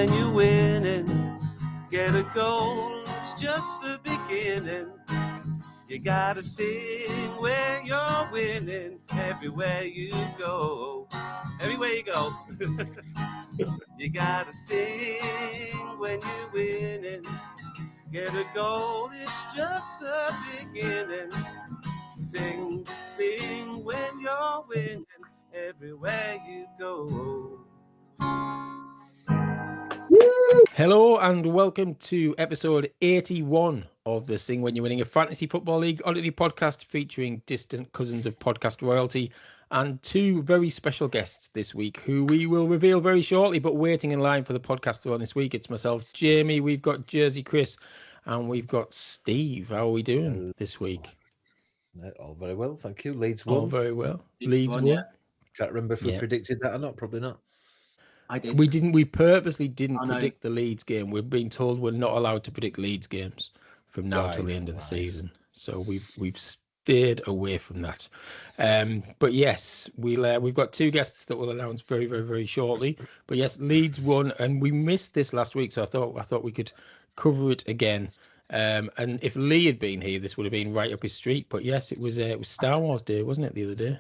when you're winning. Get a goal, it's just the beginning. You gotta sing when you're winning. Everywhere you go. Everywhere you go. You gotta sing when you're winning. Get a goal, it's just the beginning. Sing, sing when you're winning. Everywhere you go. Hello and welcome to episode 81 of the Sing When You're Winning, a Fantasy Football League oddity podcast featuring distant cousins of podcast royalty and two very special guests this week who we will reveal very shortly, but waiting in line for the podcast on this week. It's myself, Jamie, we've got Jersey Chris, and we've got Steve. How are we doing this week? All very well, thank you. Leeds won. All very well. Leeds won. Yeah. Can't remember if we predicted that or not. Probably not. I did. We didn't. We purposely didn't predict the Leeds game. We've been told we're not allowed to predict Leeds games from now till the end of the season. So we've stayed away from that. But yes, we've got two guests that we'll announce very, very, very shortly. But yes, Leeds won, and we missed this last week, so I thought we could cover it again. And if Lee had been here, this would have been right up his street. But yes, it was Star Wars Day, wasn't it, the other day?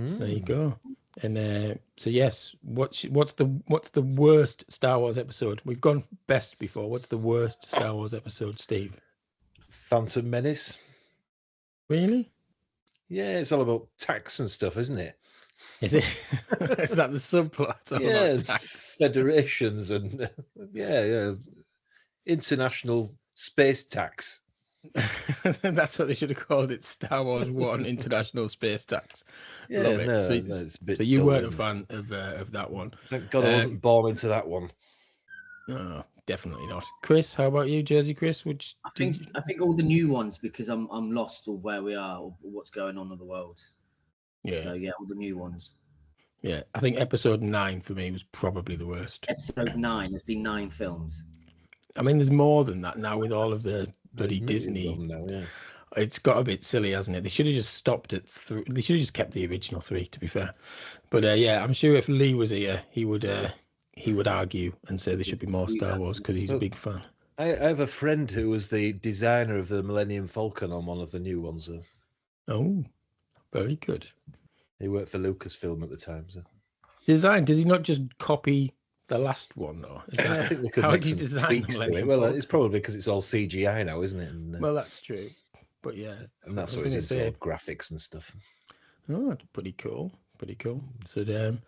So there you go. And so yes, what's the worst Star Wars episode? We've gone best before. What's the worst Star Wars episode, Steve? Phantom Menace. Really? Yeah, it's all about tax and stuff, isn't it? Is it? Is that the subplot? Yeah, federations and international space tax. That's what they should have called it. Star Wars 1 International Space Tax. Yeah, love it. So you dull, weren't a fan of that one. Thank God I wasn't born into that one. No, definitely not. Chris, how about you, Jersey Chris? I think all the new ones, because I'm lost of where we are or what's going on in the world. Yeah. So yeah, all the new ones. Yeah, I think episode 9 for me was probably the worst. Episode 9. There's been 9 films. I mean, there's more than that now with all of the bloody Disney. Now, yeah. It's got a bit silly, hasn't it? They should have just stopped at 3. They should have just kept the original 3, to be fair. But yeah, I'm sure if Lee was here, he would argue and say there should be more Star Wars because he's a big fan. I have a friend who was the designer of the Millennium Falcon on one of the new ones. Oh, very good. He worked for Lucasfilm at the time. So. Design? Did he not just copy the last one, though? I think they could make some tweaks to it. Well, it's probably because it's all CGI now, isn't it? And, well, that's true. But yeah, and that's what it's into, graphics and stuff. Oh, that's pretty cool. Pretty cool. So,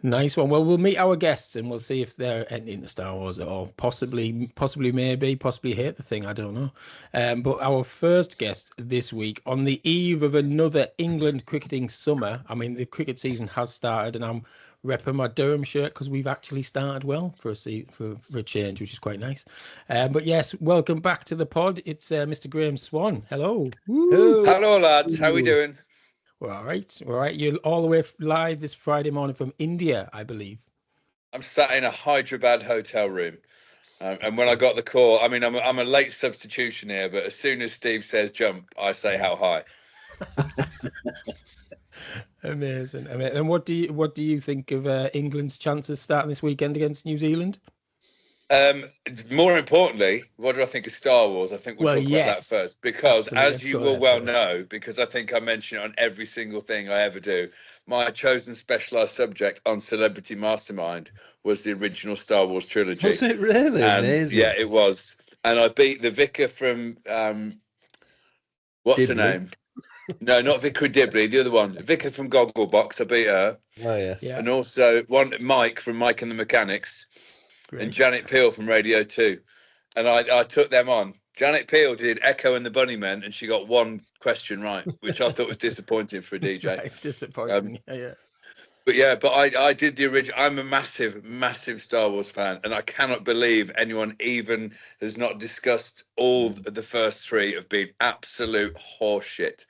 nice one. Well, we'll meet our guests and we'll see if they're into Star Wars at all. Possibly hate the thing. I don't know. But our first guest this week, on the eve of another England cricketing summer. I mean, the cricket season has started, and I'm repping my Durham shirt because we've actually started well for a change, which is quite nice. But yes, welcome back to the pod. It's Mr. Graeme Swann. Hello. Woo. Hello, lads. How are we doing? We're all right. You're all the way live this Friday morning from India, I believe. I'm sat in a Hyderabad hotel room. And when I got the call, I mean, I'm a late substitution here, but as soon as Steve says jump, I say how high. Amazing. And what do you think of England's chances starting this weekend against New Zealand? More importantly, what do I think of Star Wars? I think we'll talk about that first, because as you will well know, because I think I mention it on every single thing I ever do, my chosen specialised subject on Celebrity Mastermind was the original Star Wars trilogy. Was it really? Amazing. Yeah, it was. And I beat the vicar from what's Dibley. her name? No, not Vicar Dibley, the other one. Vicar from Gogglebox, I beat her. Oh yeah. And also Mike from Mike and the Mechanics. Great. And Janet Peel from Radio 2. And I took them on. Janet Peel did Echo and the Bunnymen, and she got one question right, which I thought was disappointing for a DJ. It's disappointing. But I did the original. I'm a massive, massive Star Wars fan, and I cannot believe anyone even has not discussed all the first 3 have been absolute horseshit.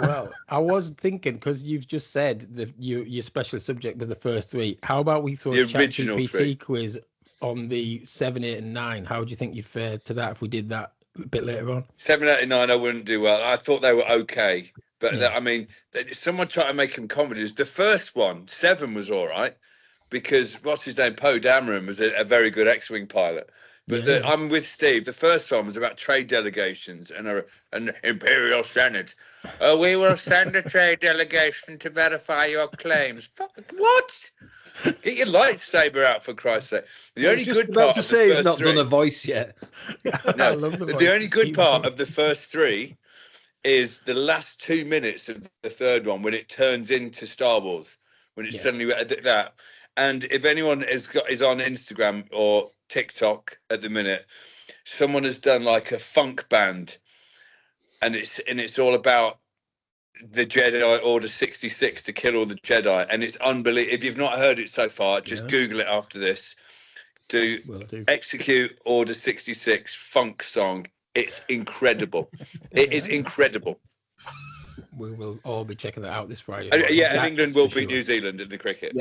Well, I was thinking, because you've just said your special subject with the first 3. How about we throw a ChatGPT quiz on the 7, 8, and 9? How do you think you fared to that if we did that a bit later on? 7, 8, and 9, I wouldn't do well. I thought they were okay, but I mean, someone tried to make them comedies. The first one, 7, was all right, because what's his name, Poe Dameron, was a very good X-wing pilot. But I'm with Steve. The first one was about trade delegations and an Imperial Senate. We will send a trade delegation to verify your claims. What? Get your lightsaber out, for Christ's sake. The only good part of the first he's not three, done a voice yet. No, I love the voice. the only good part of the first three is the last 2 minutes of the third one when it turns into Star Wars, when it's suddenly that. And if anyone is on Instagram or TikTok at the minute, someone has done like a funk band, and it's all about the Jedi Order 66 to kill all the Jedi, and it's unbelievable. If you've not heard it so far, just Google it after this. Do Execute Order 66 funk song. It's incredible. It is incredible. We will all be checking that out this Friday. And England will beat New Zealand in the cricket.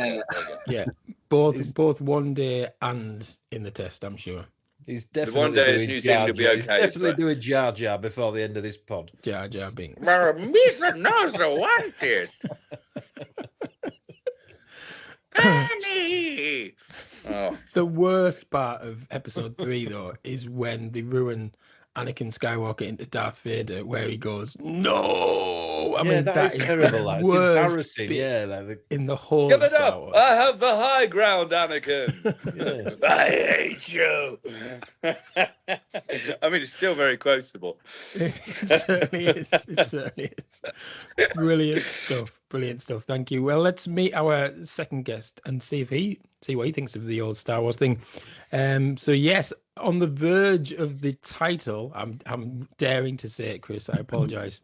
Yeah. Both one day and in the test, I'm sure. He's definitely the one day is New Zealand will be okay. He's definitely doing Jar Jar before the end of this pod. Jar Jar Binks. Mr. Nozzle wanted. Annie. Oh. The worst part of episode 3, though, is when they ruin Anakin Skywalker into Darth Vader, where he goes, "No!" I mean, that is terrible. That's embarrassing. In the whole Give it Star up! Wars. I have the high ground, Anakin. I hate you. I mean, it's still very quotable. It certainly is. It certainly is. Brilliant stuff. Thank you. Well, let's meet our second guest and see what he thinks of the old Star Wars thing. So yes, on the verge of the title, I'm daring to say it, Chris. I apologise.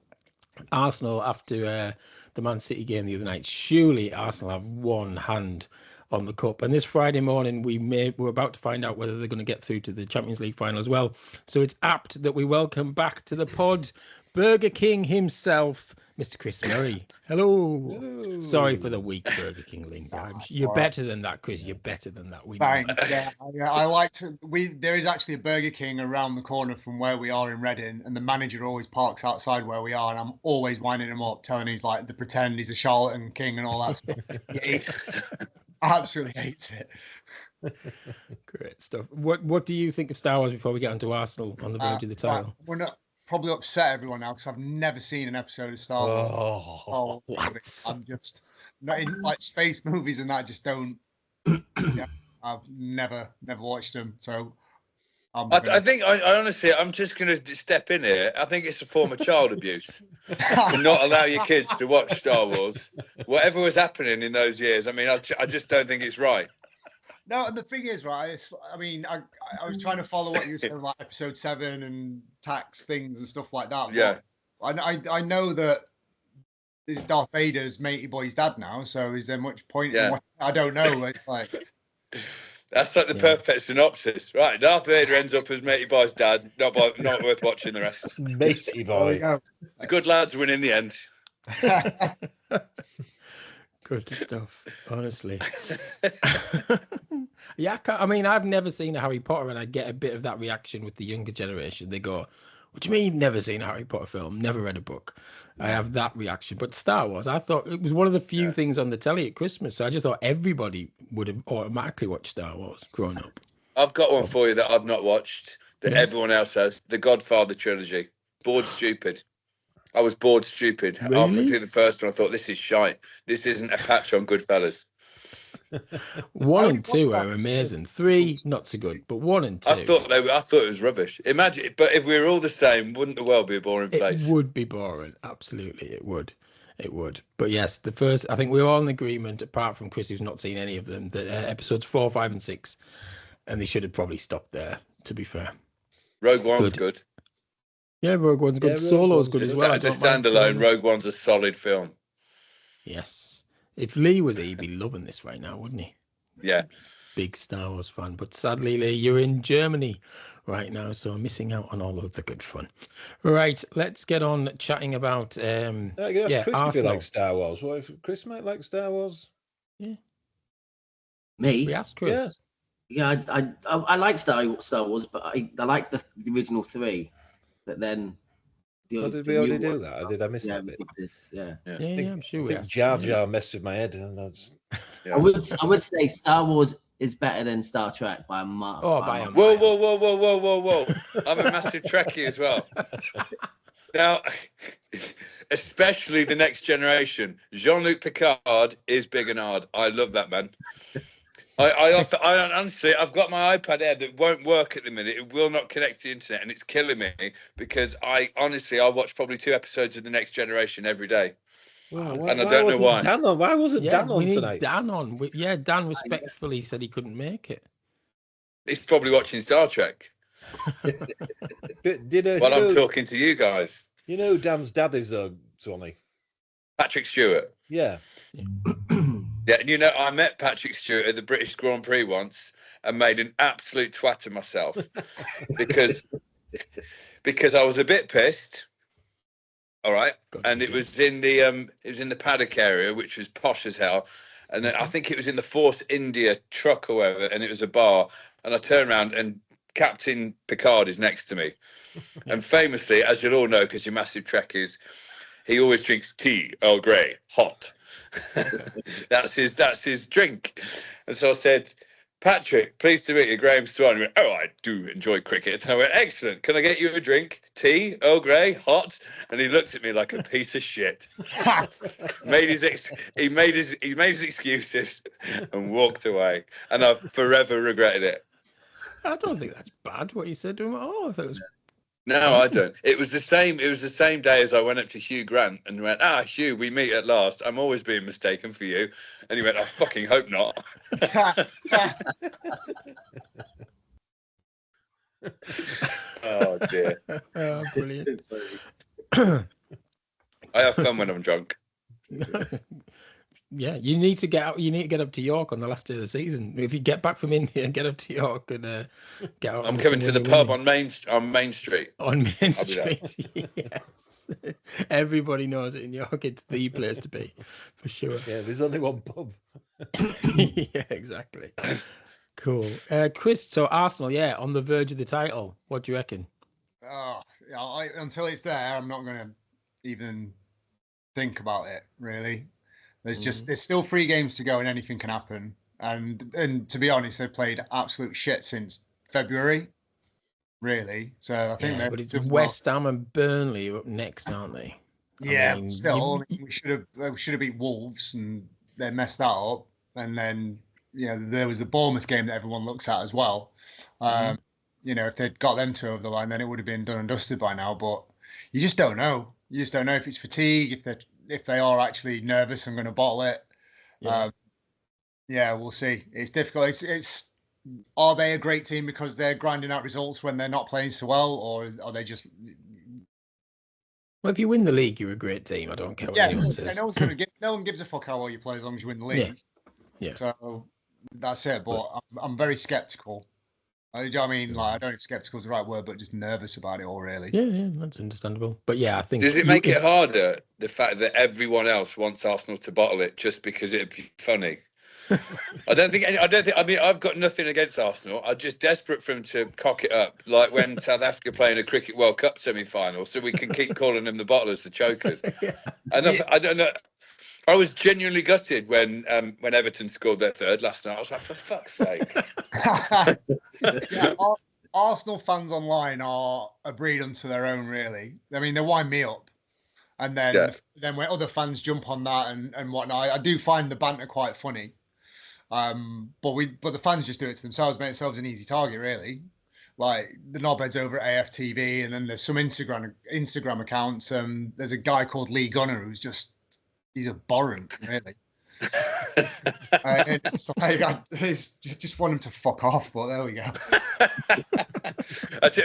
Arsenal, after the Man City game the other night, surely Arsenal have one hand on the cup. And this Friday morning, we're about to find out whether they're going to get through to the Champions League final as well. So it's apt that we welcome back to the pod Burger King himself, Mr. Chris Murray. Hello. Sorry for the weak Burger King link. You're better than that, Chris. You're better than that. Thanks. Yeah, I like to. There is actually a Burger King around the corner from where we are in Reading, and the manager always parks outside where we are, and I'm always winding him up, telling he's like the pretend he's a charlatan king and all that stuff. Absolutely hates it. Great stuff. What do you think of Star Wars before we get onto Arsenal on the verge of the title? We're not probably upset everyone now because I've never seen an episode of Star Wars. I'm just not in like space movies and that. Just don't. I've never watched them. So I think I honestly, I'm just going to step in here. I think it's a form of child abuse to not allow your kids to watch Star Wars. Whatever was happening in those years, I mean, I just don't think it's right. No, and the thing is, right, I was trying to follow what you were saying, like episode 7 and tax things and stuff like that. Yeah. I know that this is Darth Vader's matey boy's dad now, so is there much point in watching? I don't know. It's like... That's like the perfect synopsis, right? Darth Vader ends up as matey boy's dad. Not worth watching the rest. Matey boy. The good lads win in the end. Good stuff, honestly. I mean, I've never seen a Harry Potter, and I get a bit of that reaction with the younger generation. They go, "What do you mean you've never seen a Harry Potter film? Never read a book?" I have that reaction. But Star Wars, I thought it was one of the few things on the telly at Christmas. So I just thought everybody would have automatically watched Star Wars growing up. I've got one for you that I've not watched, that everyone else has. The Godfather trilogy. Bored stupid. I was bored stupid. Really? Halfway through the first one, I thought, this is shite. This isn't a patch on Goodfellas. 1 and 2 are amazing. 3, not so good, but 1 and 2. I thought it was rubbish. Imagine, but if we were all the same, wouldn't the world be a boring place? It would be boring. Absolutely, it would. It would. But yes, the first, I think we're all in agreement, apart from Chris, who's not seen any of them, that episodes 4, 5, and 6, and they should have probably stopped there, to be fair. Rogue One's good. Yeah, Rogue One's good. Solo's good as well. As a standalone, Rogue One's a solid film. Yes. If Lee was here, he'd be loving this right now, wouldn't he? Yeah. Big Star Wars fan. But sadly, Lee, you're in Germany right now, so I'm missing out on all of the good fun. Right, let's get on chatting about Chris Arsenal. if he likes Star Wars. What if Chris might like Star Wars? Yeah. Me? We asked Chris. Yeah, I like Star Wars, but I like the original 3. But then... Did we already do that? Did I miss that bit? Yeah, I'm sure we asked. Jar Jar messed with my head, and I would say Star Wars is better than Star Trek by a mile. Oh, by a mile. Whoa. I'm a massive Trekkie as well. Now, especially the Next Generation. Jean-Luc Picard is big and hard. I love that man. I honestly, I've got my iPad Air that won't work at the minute. It will not connect to the internet, and it's killing me because I watch probably 2 episodes of the Next Generation every day. Wow, and I don't know why. Why wasn't Dan on tonight? Dan on. Dan respectfully said he couldn't make it. He's probably watching Star Trek. While I'm talking to you guys. You know Dan's dad is Swanny. Patrick Stewart. Yeah. Yeah, and I met Patrick Stewart at the British Grand Prix once and made an absolute twat of myself because I was a bit pissed. All right, and it was in the paddock area, which was posh as hell, and then I think it was in the Force India truck or whatever, and it was a bar, and I turned around and Captain Picard is next to me, and famously, as you'll all know, because you're massive Trekkies, he always drinks tea, Earl Grey, hot. That's his drink, and so I said, Patrick, pleased to meet you, Graeme Swann. He went, oh, I do enjoy cricket. And I went, excellent. Can I get you a drink? Tea, Earl Grey, hot? And he looked at me like a piece of shit. He made his excuses and walked away. And I've forever regretted it. I don't think that's bad what you said to him. Oh, I thought it was. No, I don't. It was the same day as I went up to Hugh Grant and went, Hugh, we meet at last. I'm always being mistaken for you. And he went, I fucking hope not. Oh, dear. Oh, brilliant. I have fun when I'm drunk. Yeah, you need to get out. You need to get up to York on the last day of the season. If you get back from India and get up to York and get out. I'm coming to the pub on Main Street. On Main Street, yes. Everybody knows it in York. It's the place to be, for sure. Yeah, there's only one pub. Yeah, exactly. Cool. Chris, so Arsenal, on the verge of the title. What do you reckon? Until it's there, I'm not going to even think about it, really. There's still 3 games to go and anything can happen. And to be honest, they've played absolute shit since February, really. So I think but it's West Ham and Burnley up next, aren't they? Yeah, we should have beat Wolves and they messed that up. And then there was the Bournemouth game that everyone looks at as well. If they'd got them 2 over the line, then it would have been done and dusted by now. But you just don't know. You just don't know if it's fatigue, if they are actually nervous and going to bottle it. We'll see. It's difficult. It's are they a great team because they're grinding out results when they're not playing so well, or are they just? Well, if you win the league, you're a great team. I don't care what anyone says. No one gives a fuck how well you play as long as you win the league. Yeah. So that's it. But I'm very skeptical. I don't know if skeptical is the right word, but just nervous about it all, really. Yeah, that's understandable. But I think. Does it make it harder, the fact that everyone else wants Arsenal to bottle it just because it'd be funny? I mean, I've got nothing against Arsenal. I'm just desperate for them to cock it up, like when South Africa play in a Cricket World Cup semi-final, so we can keep calling them the bottlers, the chokers. And I don't know. I was genuinely gutted when Everton scored their 3rd last night. I was like, for fuck's sake. Arsenal fans online are a breed unto their own, really. I mean, they wind me up. And then when other fans jump on that and whatnot, I do find the banter quite funny. But the fans just do it to themselves, make themselves an easy target, really. Like the knobheads over at AFTV, and then there's some Instagram accounts. There's a guy called Lee Gunner who's he's abhorrent, really. It's like, I just want him to fuck off, but there we go.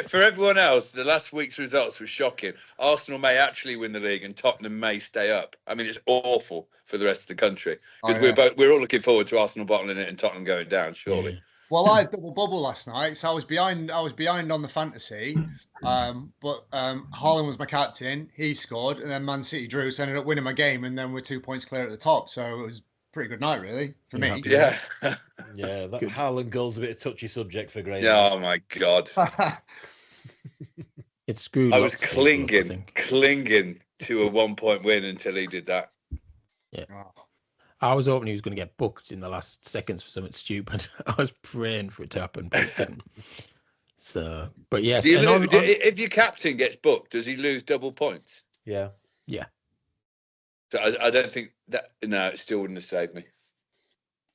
For everyone else, the last week's results were shocking. Arsenal may actually win the league and Tottenham may stay up. I mean, it's awful for the rest of the country because we're all looking forward to Arsenal bottling it and Tottenham going down, surely. Yeah. Well, I had double bubble last night, so I was behind on the fantasy. But Haaland was my captain. He scored, and then Man City drew, so I ended up winning my game, and then we're 2 points clear at the top. So it was a pretty good night, really, for me. Yeah. Yeah, that Haaland goal's a bit of a touchy subject for Graeme. Oh, my God. It's screwed. I was clinging to a 1-point win until he did that. Yeah. I was hoping he was going to get booked in the last seconds for something stupid. I was praying for it to happen, but it didn't. So, but yes. If your captain gets booked, does he lose double points? Yeah. Yeah. So I don't think that. No, it still wouldn't have saved me.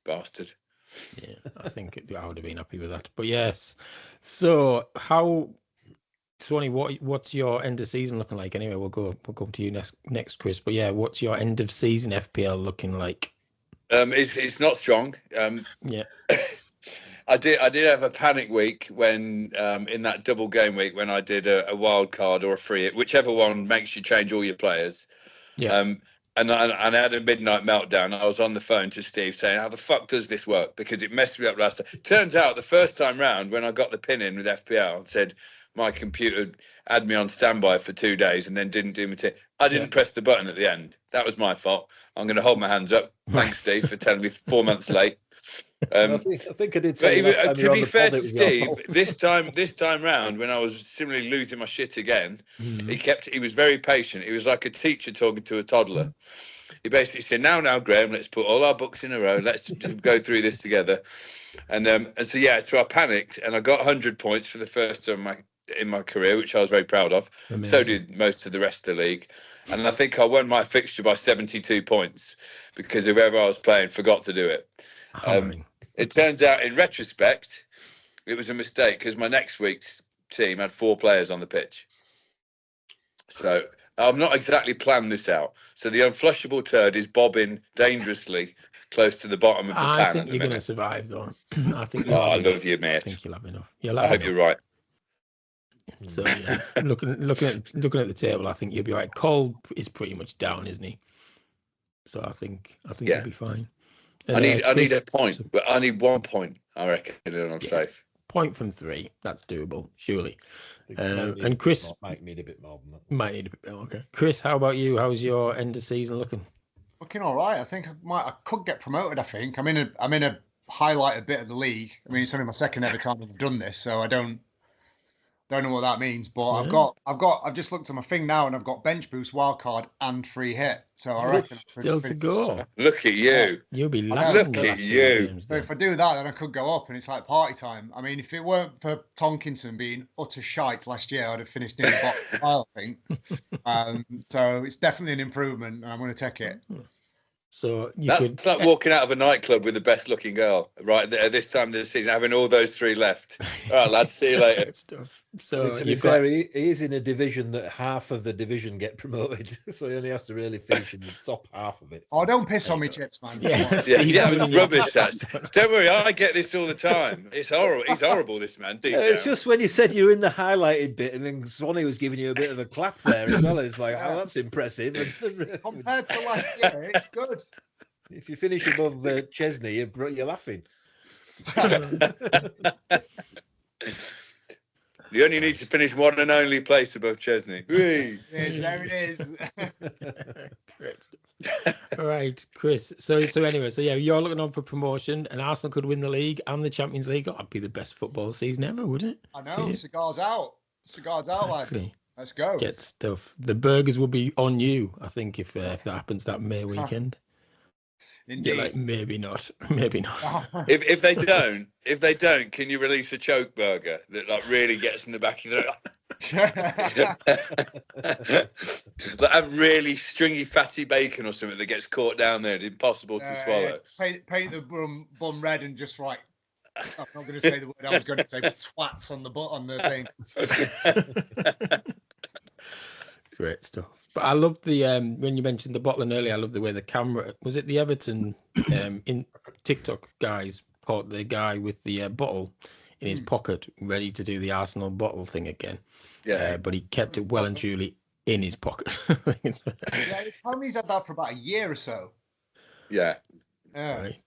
Bastard. Yeah, I think I would have been happy with that. But yes. So Swanny, what's your end of season looking like? Anyway, we'll come to you next, Chris. But yeah, what's your end of season FPL looking like? It's not strong. Yeah. I did have a panic week when in that double game week when I did a wild card or a free hit, whichever one makes you change all your players. Yeah. And I had a midnight meltdown. I was on the phone to Steve saying, how the fuck does this work? Because it messed me up last time. Turns out the first time round when I got the pin in with FPL, said my computer had me on standby for 2 days and then didn't do my I didn't press the button at the end. That was my fault. I'm going to hold my hands up. Thanks, Steve, for telling me 4 months late. I think I did say to be fair to Steve, this time round when I was similarly losing my shit again, he was very patient. He was like a teacher talking to a toddler. He basically said, now Graham, let's put all our books in a row, let's just go through this together. And so I panicked and I got 100 points for the first time in my career, which I was very proud of. Amazing. So did most of the rest of the league. And I think I won my fixture by 72 points because whoever I was playing forgot to do it. It turns out, in retrospect, it was a mistake because my next week's team had 4 players on the pitch. So I've not exactly planned this out. So the unflushable turd is bobbing dangerously close to the bottom of the pan. I think you're going to survive, though. I think. I love you, mate. I think you'll have enough. I hope you're right. So yeah, looking at the table, I think you'll be right. Cole is pretty much down, isn't he? So I think you'll be fine. I need a point, but I need 1 point, I reckon, and I'm safe. Point from 3, that's doable, surely. And Chris might need a bit more than that. Might need a bit more. Okay, Chris, how about you? How's your end of season looking? Looking all right. I think I could get promoted. I think I'm in a highlighted bit of the league. I mean, it's only my second ever time I've done this, so I don't know what that means. But yeah. I've just looked at my thing now, and I've got bench boost, wildcard, and free hit. So I reckon still to go. Look at you. You'll be look at you. So if I do that, then I could go up, and it's like party time. I mean, if it weren't for Tonkinson being utter shite last year, I'd have finished near the bottom pile, I think. So it's definitely an improvement, and I'm going to take it. So that's like walking out of a nightclub with the best looking girl, right? At this time of the season, having all those 3 left. All right, lads, see you later. So to be fair, he is in a division that half of the division get promoted, so he only has to really finish in the top half of it. Oh, don't piss on me, Chips, man. Yeah, it's rubbish. Don't worry, I get this all the time. It's horrible. He's horrible, this man. It's just when you said you were in the highlighted bit, and then Swanny was giving you a bit of a clap there as well. It's like, oh, that's impressive. Compared to last year, it's good. If you finish above Chesney, you're laughing. You only need to finish one and only place above Chesney. Yes, there it is. Great. All right, Chris. So anyway, yeah, you're looking on for promotion, and Arsenal could win the league and the Champions League. That'd be the best football season ever, wouldn't it? I know. Yeah. Cigars out, lads. Let's go. Get stuff. The burgers will be on you, I think, if that happens that May weekend. Indeed. Like, maybe not. if they don't, can you release a choke burger that like really gets in the back of the like have really stringy fatty bacon or something that gets caught down there, it's impossible to swallow. Paint the bum red and just like, I'm not going to say the word I was going to say, but twats on the thing. Great stuff. But I love the when you mentioned the bottling earlier, I love the way the camera, was it the Everton in TikTok guys caught the guy with the bottle in his pocket ready to do the Arsenal bottle thing again. Yeah. But he kept it well and truly in his pocket. Yeah, he's had that for about a year or so. Yeah. Right.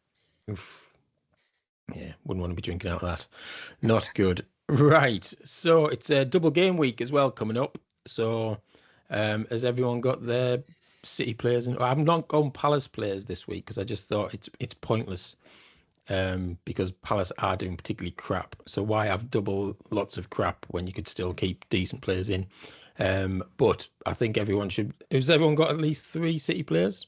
Yeah, wouldn't want to be drinking out of that. Not good. Right. So it's a double game week as well coming up. So has everyone got their City players? And I've not gone Palace players this week because I just thought it's pointless because Palace are doing particularly crap. So why have double lots of crap when you could still keep decent players in? But I think everyone should. Has everyone got at least 3 City players?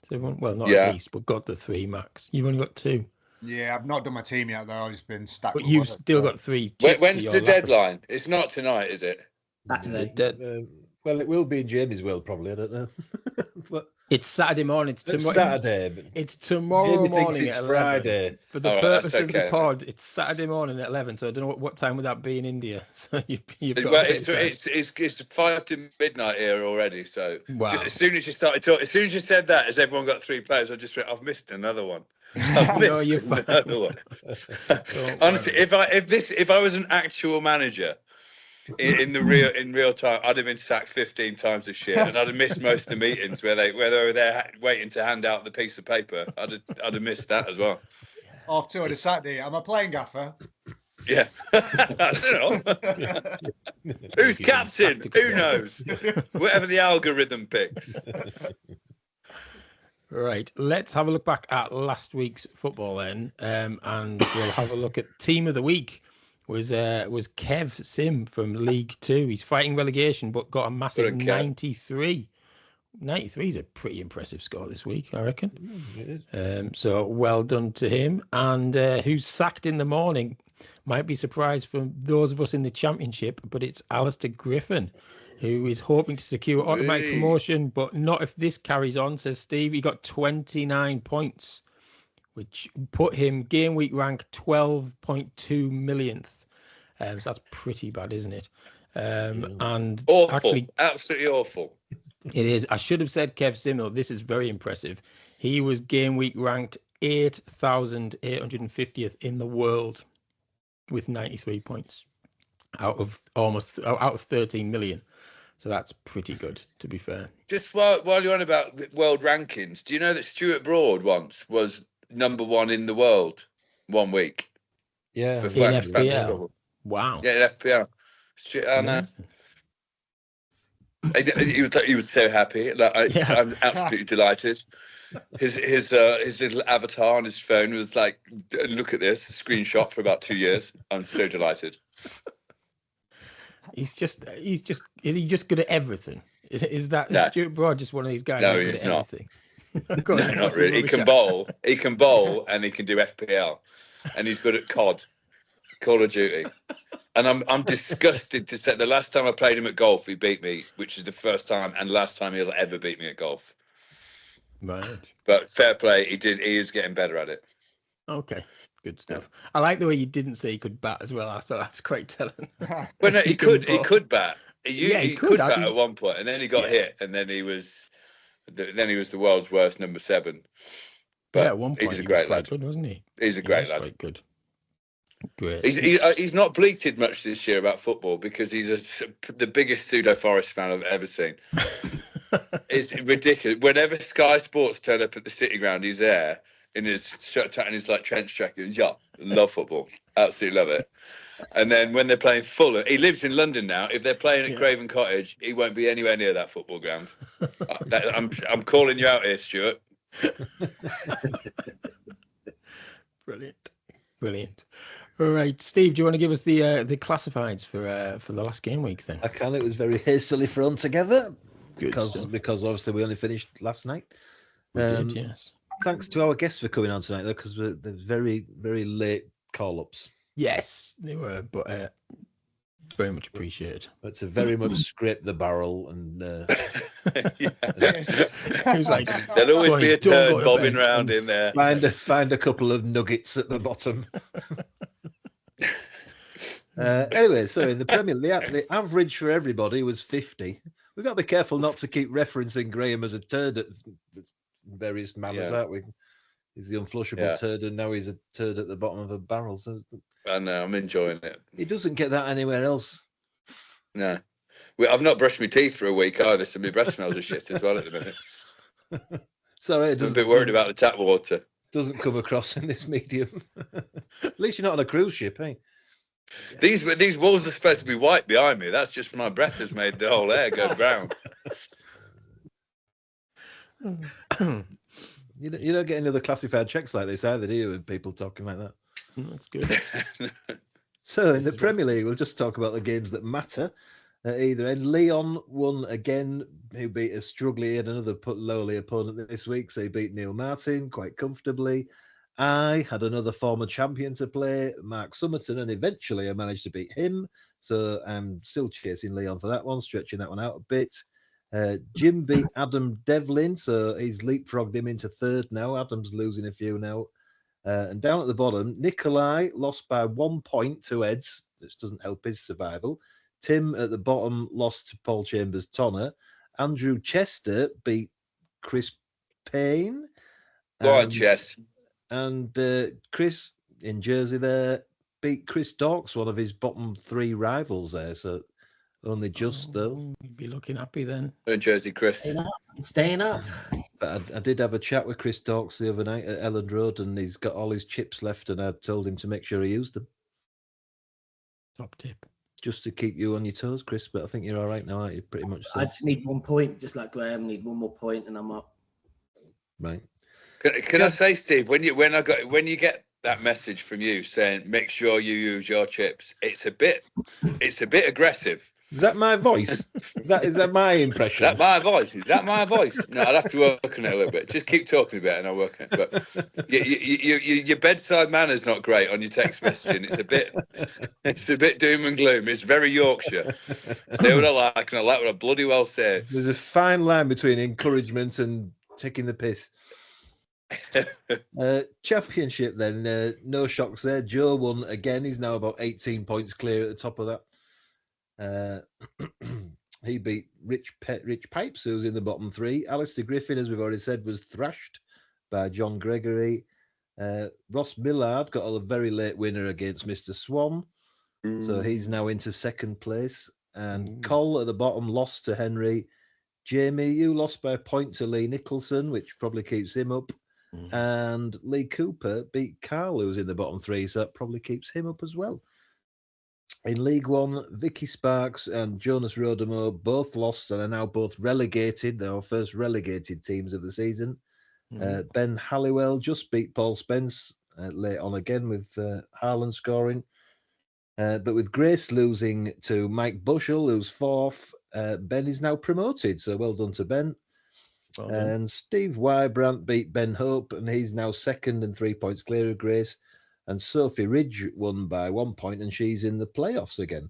So everyone, well, not at least, but got the 3 max. You've only got 2. Yeah, I've not done my team yet, though. I've just been stacked. But you've still got 3 chips. When's the deadline? It's not tonight, is it? Saturday. Well, it will be in Jamie's world, probably. I don't know. But it's Saturday morning. It's tomorrow. Saturday. It's tomorrow Jamie morning thinks it's at 11. Friday. For the purpose of the pod, it's Saturday morning at 11. So I don't know what time would that be in India. So you've got it's 5 to midnight here already. So wow. Just as soon as you started talking, as soon as you said that, as everyone got 3 players, I just went, I've missed another one. I've missed another one. Honestly, if I was an actual manager in real time, I'd have been sacked 15 times this year, and I'd have missed most of the meetings where they were there waiting to hand out the piece of paper. I'd have missed that as well. Off to a Saturday. Am I playing, Gaffer? Yeah. I don't know. Who's captain? Who knows? Whatever the algorithm picks. Right, let's have a look back at last week's football then, and we'll have a look at team of the week. Was Kev Sim from League 2. He's fighting relegation, but got a massive 93. 93 is a pretty impressive score this week, I reckon. So well done to him. And who's sacked in the morning? Might be surprised for those of us in the Championship, but it's Alistair Griffin, who is hoping to secure automatic promotion, but not if this carries on, says Steve. He got 29 points, which put him game week rank 12.2 millionth. So that's pretty bad, isn't it? And awful, actually, absolutely awful. It is. I should have said Kev Sim. This is very impressive. He was game week ranked 8,850th in the world with 93 points out of 13 million. So that's pretty good, to be fair. Just while you're on about world rankings, do you know that Stuart Broad once was number 1 in the world 1 week? Yeah, for in FPL. Wow. Yeah, in FPL. He was so happy. I'm absolutely delighted. His little avatar on his phone was like, look at this, a screenshot for about 2 years. I'm so delighted. Is he just good at everything? Is Stuart Broad just one of these guys? No, he's not. No, not really. He can bowl, and he can do FPL, and he's good at COD, Call of Duty. And I'm disgusted to say the last time I played him at golf, he beat me, which is the first time and last time he'll ever beat me at golf. Right. But fair play, he is getting better at it. Okay. Good stuff. Yeah. I like the way you didn't say he could bat as well. I thought that's quite telling. Well, no, he could bat. He could bat at one point, and then he got hit, and then he was the world's worst number 7. But at one point he's a great lad, good, wasn't he? He's a great lad. Quite good. Great. He's not bleated much this year about football because he's the biggest pseudo Forest fan I've ever seen. It's ridiculous. Whenever Sky Sports turn up at the City Ground, he's there in his shirt and his trench jacket. Yeah, love football, absolutely love it. And then when they're playing Fulham, he lives in London now. If they're playing at Craven Cottage, he won't be anywhere near that football ground. I'm calling you out here, Stuart. Brilliant. All right, Steve, do you want to give us the classifieds for the last game week then? I can. It was very hastily thrown together because obviously we only finished last night. We did, yes. Thanks to our guests for coming on tonight, though, because they're very, very late call-ups. Yes, they were, but very much appreciated. But to very much scrape the barrel and like, there'll always be a turd bobbing around in there. Find a couple of nuggets at the bottom. Anyway, so in the Premier League, the average for everybody was 50. We've got to be careful not to keep referencing Graeme as a turd at various manners, aren't we? He's the unflushable turd, and now he's a turd at the bottom of a barrel. So I know, I'm enjoying it. He doesn't get that anywhere else. No. I've not brushed my teeth for a week either, so my breath smells of shit as well at the minute. Sorry, I'm a bit worried about the tap water. Doesn't come across in this medium. At least you're not on a cruise ship, eh? These walls are supposed to be white behind me. That's just my breath has made the whole air go brown. You don't get any other classified checks like this either, do you, with people talking like that? That's good. So in the Premier League, we'll just talk about the games that matter. at either end. Leon won again. He beat a struggling, he had another lowly opponent this week, so he beat Neil Martin quite comfortably. I had another former champion to play, Mark Summerton, and eventually I managed to beat him. So I'm still chasing Leon for that one, stretching that one out a bit. Jim beat Adam Devlin, so he's leapfrogged him into third now. Adam's losing a few now. And down at the bottom, Nikolai lost by 1 point to Eds, which doesn't help his survival. Tim at the bottom lost to Paul Chambers Tonner. Andrew Chester beat Chris Payne. Go on, Chess. And Chris in Jersey there beat Chris Dawkes, one of his bottom 3 rivals there. So only just though. You'd be looking happy then. In Jersey, Chris. Staying up. But I did have a chat with Chris Dawkes the other night at Elland Road, and he's got all his chips left, and I told him to make sure he used them. Top tip. Just to keep you on your toes, Chris, but I think you're all right now, aren't you? Pretty much so. I just need 1 point, just like Graeme. Need 1 more point, and I'm up. Right. Can I say, Steve, when you get that message from you saying make sure you use your chips, it's a bit aggressive. Is that my voice? Is that my impression? Is that my voice? No, I'll have to work on it a little bit. Just keep talking about it and I'll work on it. But your bedside manner's not great on your text messaging. It's a bit doom and gloom. It's very Yorkshire. Say what I like, and I like what I bloody well say. There's a fine line between encouragement and taking the piss. Championship then, no shocks there. Joe won again. He's now about 18 points clear at the top of that. He beat Rich Pipes, who's in the bottom 3. Alistair Griffin, as we've already said, was thrashed by John Gregory. Ross Millard got a very late winner against Mr. Swan, so he's now into second place. And Cole at the bottom lost to Henry. Jamie, you lost by a point to Lee Nicholson, which probably keeps him up. And Lee Cooper beat Carl, who's in the bottom 3, so that probably keeps him up as well. In League One, Vicky Sparks and Jonas Rodemo both lost and are now both relegated. They're our first relegated teams of the season. Ben Halliwell just beat Paul Spence late on again with Harlan scoring. But with Grace losing to Mike Bushell, who's 4th, Ben is now promoted. So well done to Ben. Well done. And Steve Wybrandt beat Ben Hope, and he's now 2nd and 3 points clear of Grace. And Sophie Ridge won by 1 point, and she's in the playoffs again.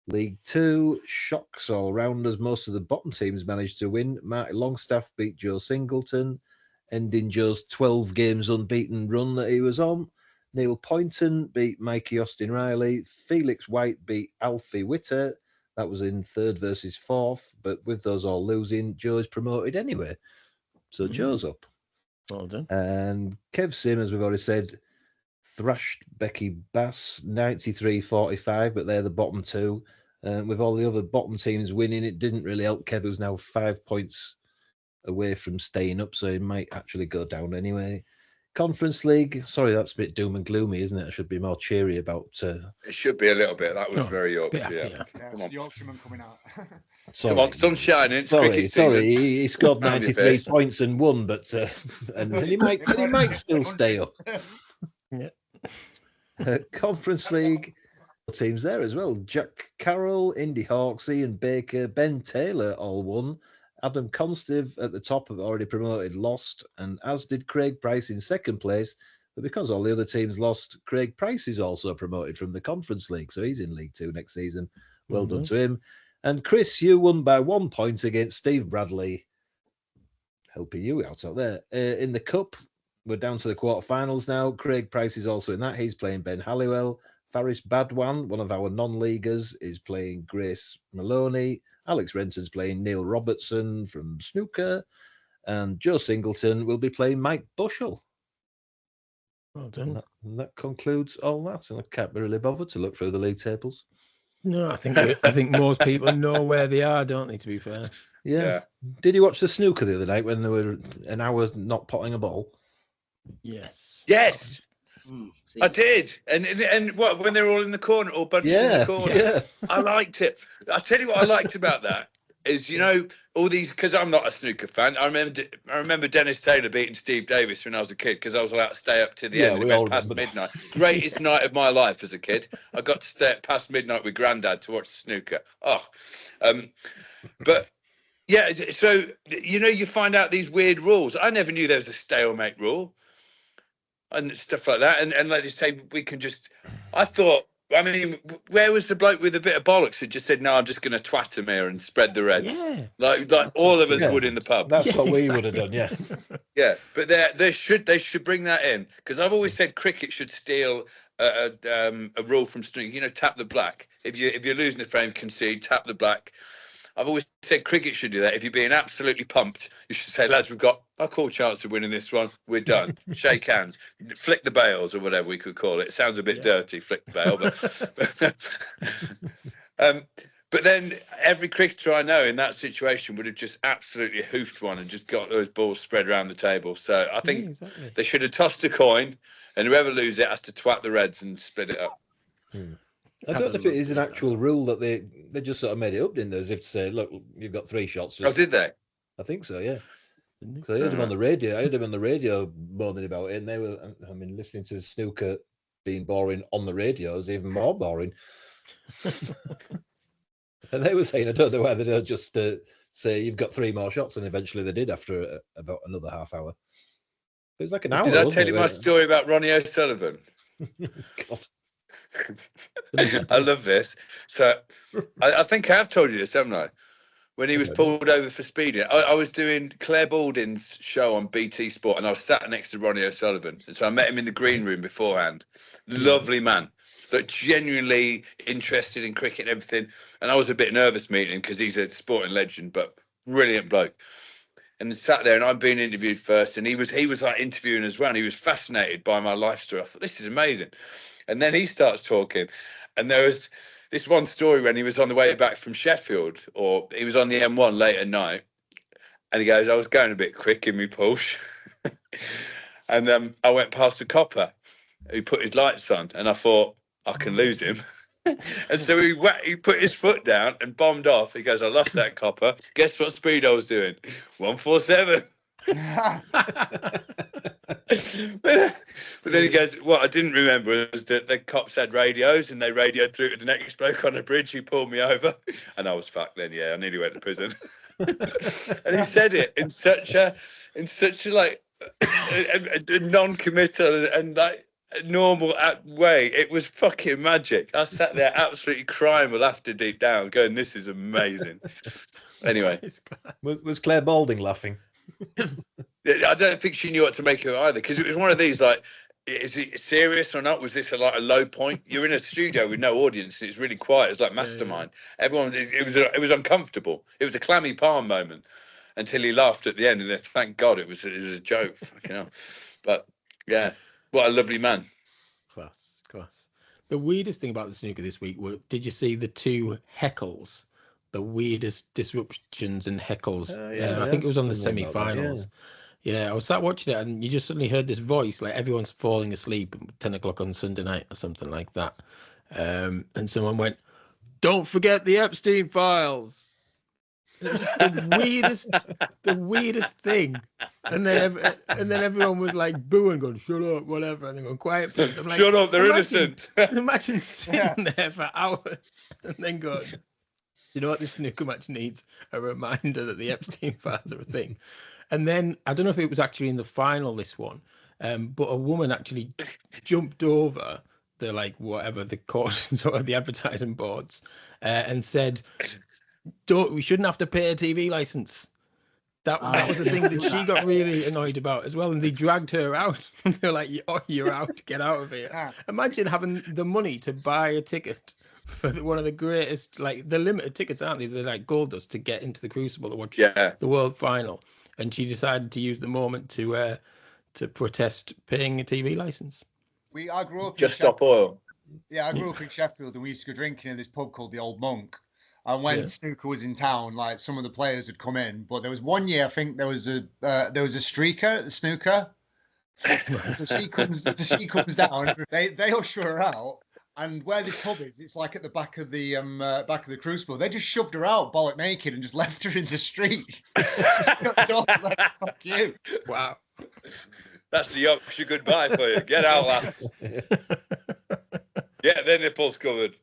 League 2, shocks all round as most of the bottom teams managed to win. Marty Longstaff beat Joe Singleton, ending Joe's 12 games unbeaten run that he was on. Neil Poynton beat Mikey Austin Riley. Felix White beat Alfie Witter. That was in 3rd versus 4th, but with those all losing, Joe's promoted anyway. So Joe's up. Well done. And Kev Sim, as we've already said, thrashed Becky Bass 93-45, but they're the bottom 2. With all the other bottom teams winning, it didn't really help Kev, who's now 5 points away from staying up, so he might actually go down anyway. Conference League, sorry, that's a bit doom and gloomy, isn't it? I should be more cheery about. It should be a little bit. That was very Yorkshire. Yeah, it's Yorkshireman coming out. Sorry. Come on, sun's shining. Sorry, he scored 93 points and won, but and he might still stay up. Yeah. Conference League teams there as well. Jack Carroll, Indy Hawksey and Baker, Ben Taylor all won. Adam Constive at the top have already promoted, lost, and as did Craig Price in 2nd place. But because all the other teams lost, Craig Price is also promoted from the Conference League, so he's in League 2 next season. Well done to him. And Chris, you won by 1 point against Steve Bradley, helping you out there. In the Cup, we're down to the quarterfinals now. Craig Price is also in that. He's playing Ben Halliwell. Faris Badwan, one of our non-leaguers, is playing Grace Maloney. Alex Renton's playing Neil Robertson from Snooker. And Joe Singleton will be playing Mike Bushell. Well done. And that concludes all that. And I can't be really bothered to look through the league tables. No, I think most people know where they are, don't they, to be fair? Yeah. Did you watch the Snooker the other night when they were an hour not potting a ball? Yes. Yes. I did, and what when they're all in the corner, all bunched in the corner. Yeah. I liked it. I tell you what I liked about that. is, you know, all these, because I'm not a snooker fan. I remember Dennis Taylor beating Steve Davis when I was a kid because I was allowed to stay up to the end. We went past midnight. Greatest night of my life as a kid. I got to stay up past midnight with Grandad to watch snooker. But yeah, so, you know, you find out these weird rules. I never knew there was a stalemate rule and stuff like that. And like they say, we can just, I thought, I mean, where was the bloke with a bit of bollocks who just said, "No, I'm just going to twat him here and spread the reds"? Yeah, like all of us would in the pub. That's what we would have done. Yeah, yeah. But they should bring that in, because I've always said cricket should steal a rule from snooker. You know, tap the black. If you're losing the frame, concede, tap the black. I've always said cricket should do that. If you're being absolutely pumped, you should say, "Lads, we've got a cool chance of winning this one. We're done. Shake hands, flick the bails," or whatever we could call it. It sounds a bit dirty, flick the bail, but then every cricketer I know in that situation would have just absolutely hoofed one and just got those balls spread around the table. So I think they should have tossed a coin, and whoever loses it has to twat the reds and split it up. I don't know if it is an actual rule that they just sort of made it up, didn't they? As if to say, "Look, you've got 3 shots." Oh, did they? I think so, yeah. So I heard him on the radio. I heard him on the radio moaning about it, and they were, I mean, listening to snooker being boring on the radio is even more boring. And they were saying, I don't know whether they'll just say, "You've got 3 more shots," and eventually they did after about another half hour. It was like an hour. Did I tell you my story about Ronnie O'Sullivan? God. I love this. So I think I've told you this, haven't I? When he was pulled over for speeding, I was doing Claire Balding's show on BT Sport, and I was sat next to Ronnie O'Sullivan. And so I met him in the green room beforehand. Lovely man, but genuinely interested in cricket and everything. And I was a bit nervous meeting him because he's a sporting legend, but brilliant bloke. And sat there, and I'm being interviewed first, and he was like interviewing as well. And he was fascinated by my life story. I thought, this is amazing. And then he starts talking, and there was this one story when he was on the way back from Sheffield, or he was on the M1 late at night, and he goes, "I was going a bit quick in my Porsche," and I went past a copper who put his lights on, and I thought, I can lose him. And so he put his foot down and bombed off. He goes, "I lost that copper. Guess what speed I was doing? 147. But then he goes, "What I didn't remember was that the cops had radios, and they radioed through to the next bloke on a bridge who pulled me over." And I was fucked then. Yeah, I nearly went to prison. And he said it in such a like a non-committal and like normal way. It was fucking magic. I sat there absolutely crying with laughter deep down, going, "This is amazing." Anyway, was Claire Balding laughing? I don't think she knew what to make of it either, because it was one of these like, is it serious or not? Was this a low point? You're in a studio with no audience, and it's really quiet. It's like Mastermind. Yeah. Everyone, it was uncomfortable. It was a clammy palm moment until he laughed at the end, and then thank God it was a joke. Fucking hell. But yeah, what a lovely man. Class. The weirdest thing about the snooker this week did you see the 2 heckles? The weirdest disruptions and heckles. I think it was on the semi-finals. Yeah, I was sat watching it, and you just suddenly heard this voice, like everyone's falling asleep at 10 o'clock on Sunday night or something like that. And someone went, "Don't forget the Epstein files." The weirdest thing. And then everyone was like booing, going, "Shut up," whatever, and they go, "Quiet, please." I'm like, "Shut up, they're innocent." Imagine sitting there for hours and then going, "You know what, this snooker match needs a reminder that the Epstein files are a thing." And then I don't know if it was actually in the final, this one, but a woman actually jumped over the the courses or the advertising boards and said, we shouldn't have to pay a TV license. That was the thing that she got really annoyed about as well. And they dragged her out. They're like, "Oh, you're out. Get out of here." Imagine having the money to buy a ticket for one of the greatest, the limited tickets, aren't they? They're like gold dust to get into the Crucible to watch the World Final. And she decided to use the moment to protest paying a TV license. I grew up just stop oil. Yeah, I grew up in Sheffield, and we used to go drinking in this pub called the Old Monk. And when snooker was in town, some of the players would come in. But there was one year, I think there was a streaker at the snooker. So she comes down. They usher her out, And where the pub is, it's like at the back of the Crucible. They just shoved her out, bollock naked, and just left her in the street. Like, fuck you! Wow, that's the Yorkshire goodbye for you. Get out, lass. Get their nipples covered.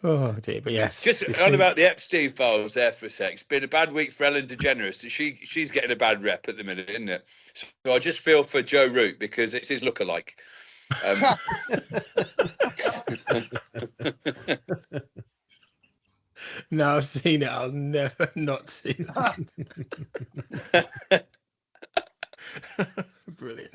Oh dear, but yes. Just on about the Epstein files there for a sec. It's been a bad week for Ellen DeGeneres. She's getting a bad rep at the minute, isn't it? So I just feel for Joe Root because it's his lookalike. No, I've seen it. I'll never not see that. Brilliant.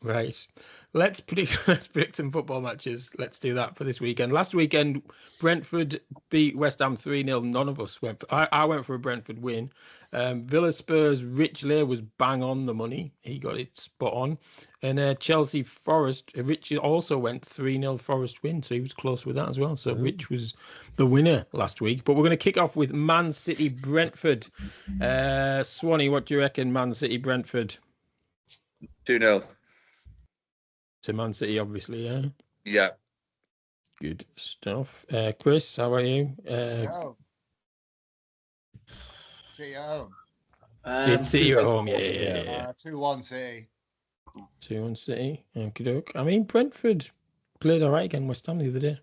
Right. Let's predict some football matches. Let's do that for this weekend. Last weekend, Brentford beat West Ham 3-0. None of us went. I went for a Brentford win. Villa Spurs, Rich Lair was bang on the money. He got it spot on. And Chelsea Forest, Rich also went 3-0 Forest win, so he was close with that as well. So Rich was the winner last week. But we're going to kick off with Man City Brentford. Swanny, what do you reckon, Man City Brentford? 2-0. To Man City, obviously, yeah. Yeah. Good stuff. Chris, how are you? City at home. It's City at home, yeah. 2-1 City. 2-1 City. Okey-doke. I mean, Brentford played all right again West Ham the other day.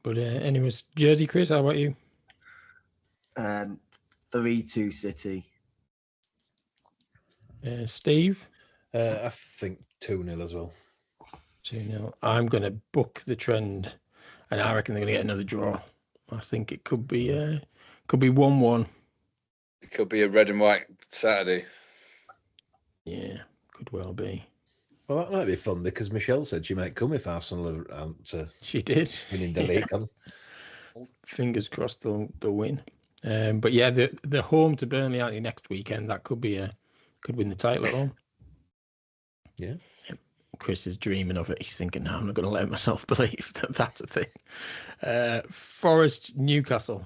But anyways, Jersey, Chris, how about you? 3-2 City. Steve? I think 2-0 as well. 2-0. I'm going to book the trend, and I reckon they're going to get another draw. I think it could be 1-1. It could be a red and white Saturday. Yeah, could well be. Well, that might be fun because Michelle said she might come if Arsenal are she did winning the league. Fingers crossed they'll win. But yeah, the home to Burnley aren't they, next weekend. That could win the title at home. Yeah. Chris is dreaming of it. He's thinking, no, I'm not going to let myself believe that that's a thing. Forest, Newcastle.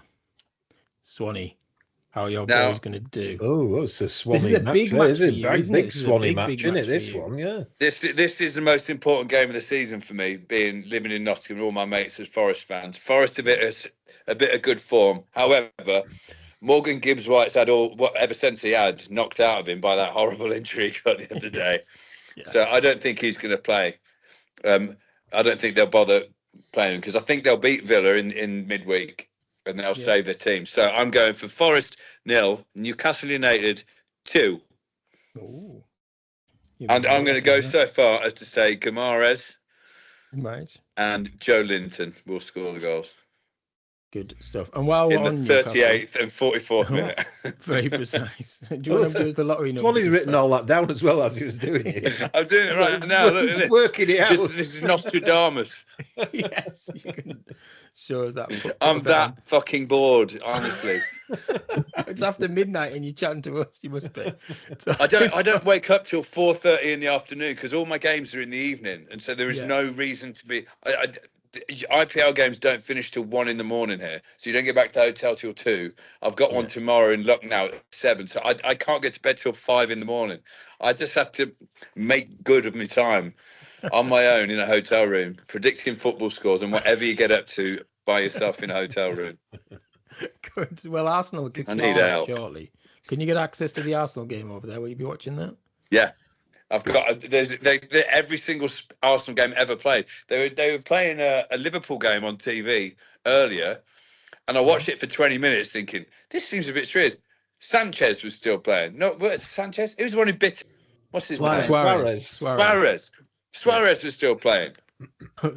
Swanny, how are your boys going to do? Oh, it's a Swanny match. This is a big match for you, big Swanny match, isn't it? This one, yeah. This is the most important game of the season for me, living in Nottingham. All my mates are Forest fans. Forest a bit of good form. However, Morgan Gibbs-White's had whatever sense he had knocked out of him by that horrible injury he got the other day. Yeah. So I don't think he's going to play. I don't think they'll bother playing him because I think they'll beat Villa in midweek and they'll save their team. So I'm going for Forest 0, Newcastle United 2. Ooh. And I'm going to go so far as to say Guimaraes and Joe Linton will score the goals. Good stuff. And while in we're the on 38th and 44th minute. Very precise. Do you want to do the lottery numbers? Swanny's written all that down as well as he was doing it. I'm doing it right now. Look at this. Working it out. This is Nostradamus. Yes, you can show us that. I'm that fucking bored, honestly. It's after midnight and you're chatting to us. You must be. So I don't wake up till 4:30 in the afternoon because all my games are in the evening, and so there is no reason to be. IPL games don't finish till 1 a.m. here, so you don't get back to the hotel till 2. I've got one tomorrow in Lucknow at 7, so I can't get to bed till 5 a.m. I just have to make good of my time on my own in a hotel room, predicting football scores and whatever you get up to by yourself in a hotel room. Good. Well, Arsenal can start shortly. Can you get access to the Arsenal game over there? Will you be watching that? Yeah. I've got every single Arsenal game ever played. They were playing a Liverpool game on TV earlier, and I watched it for 20 minutes, thinking this seems a bit strange. Sanchez was still playing. No, what's Sanchez? It was the one who bit. What's his name? Suarez was still playing.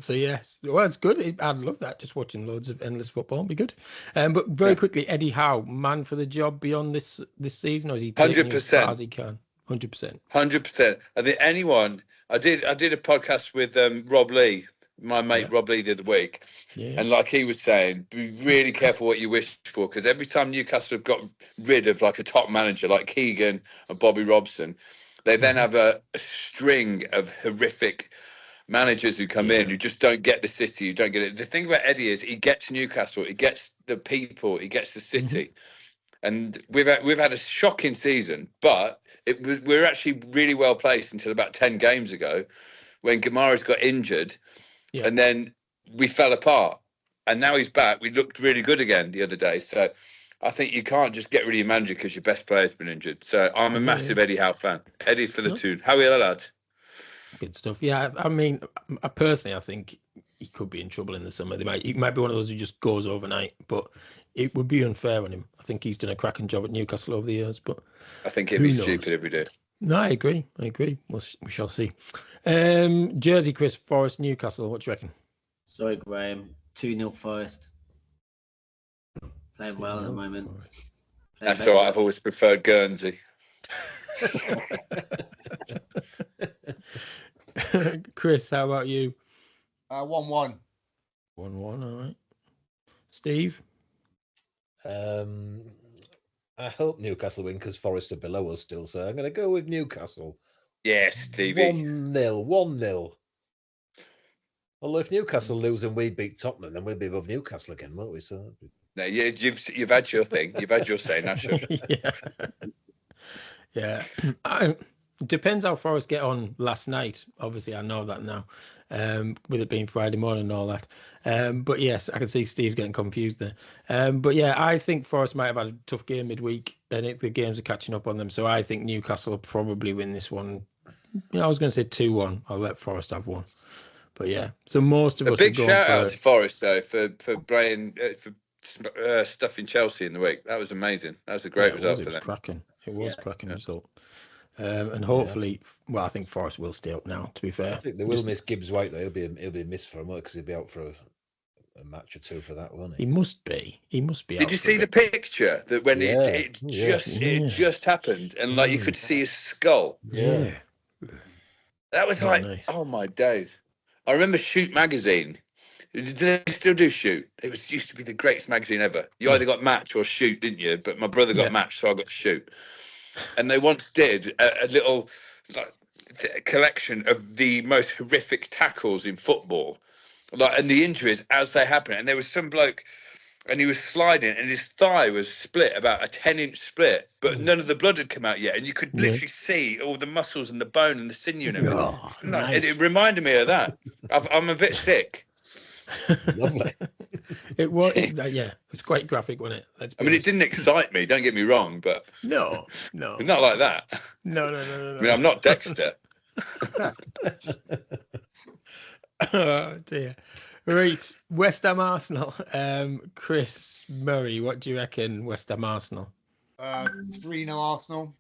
So yes, well, it's good. I'd love that. Just watching loads of endless football would be good. But very quickly, Eddie Howe, man for the job beyond this season, or is he taking it as far as he can? 100%. 100%. I think anyone. I did a podcast with Rob Lee, my mate Rob Lee, the other week, and like he was saying, be really careful what you wish for, because every time Newcastle have got rid of like a top manager like Keegan and Bobby Robson, they then have a string of horrific managers who come in who just don't get the city, you don't get it. The thing about Eddie is he gets Newcastle, he gets the people, he gets the city. And we've had a shocking season, but we're actually really well placed until about 10 games ago when Gamara's got injured, and then we fell apart. And now he's back. We looked really good again the other day. So I think you can't just get rid of your manager because your best player's been injured. So I'm a massive Eddie Howe fan. Eddie for the tune. How are you, lad? Good stuff. Yeah, I mean, I personally, I think he could be in trouble in the summer. He might be one of those who just goes overnight, but it would be unfair on him. I think he's done a cracking job at Newcastle over the years, but I think it'd be stupid if we did. No, I agree. We shall see. Jersey, Chris, Forest, Newcastle. What do you reckon? Sorry, Graham. 2-0 Forest. Playing well at the moment. That's all right. I've always preferred Guernsey. Chris, how about you? 1-1. 1-1, all right. Steve? I hope Newcastle win because Forest are below us still, so I'm going to go with Newcastle. Yes, Stevie. 1-0. Although if Newcastle lose and we beat Tottenham, then we'll be above Newcastle again, won't we? So no, you've had your thing. You've had your say. Now, sure. Yeah. It depends how Forest get on last night. Obviously, I know that now, with it being Friday morning and all that. But yes, I can see Steve getting confused there. But yeah, I think Forest might have had a tough game midweek, and the games are catching up on them. So I think Newcastle will probably win this one. I was going to say 2-1. I'll let Forest have one. But yeah, so most of us. A big shout out to Forest though for Brian for stuffing Chelsea in the week. That was amazing. That was a great result for them. It was cracking result. And hopefully, well, I think Forest will stay up now. To be fair, I think they will miss Gibbs White though. He'll be missed for a month because he'll be out for a match or two for that, won't he? He must be. Did you see the picture that when it just happened and like you could see his skull? Yeah. That was like, nice. Oh my days. I remember Shoot magazine. Did they still do Shoot? It used to be the greatest magazine ever. You either got Match or Shoot, didn't you? But my brother got Match, so I got Shoot. And they once did a little collection of the most horrific tackles in football, and the injuries as they happen. And there was some bloke, and he was sliding, and his thigh was split, about a 10-inch split, but none of the blood had come out yet, and you could literally see all the muscles and the bone and the sinew and everything. Oh, nice. It reminded me of that. I'm a bit sick. Lovely. It was, it's quite graphic, wasn't it? I mean, it didn't excite me. Don't get me wrong, but no, it's not like that. No. I mean, I'm not Dexter. Oh dear. Right, West Ham Arsenal. Chris Murray, what do you reckon? West Ham Arsenal. 3-0 Arsenal.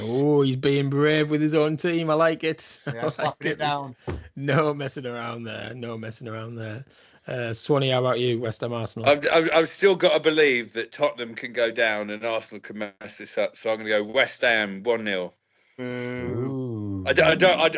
Oh, he's being brave with his own team. I like it. Yeah, slapping it down. No messing around there. Swanny, how about you? West Ham Arsenal. I've still got to believe that Tottenham can go down and Arsenal can mess this up. So I'm going to go West Ham 1-0.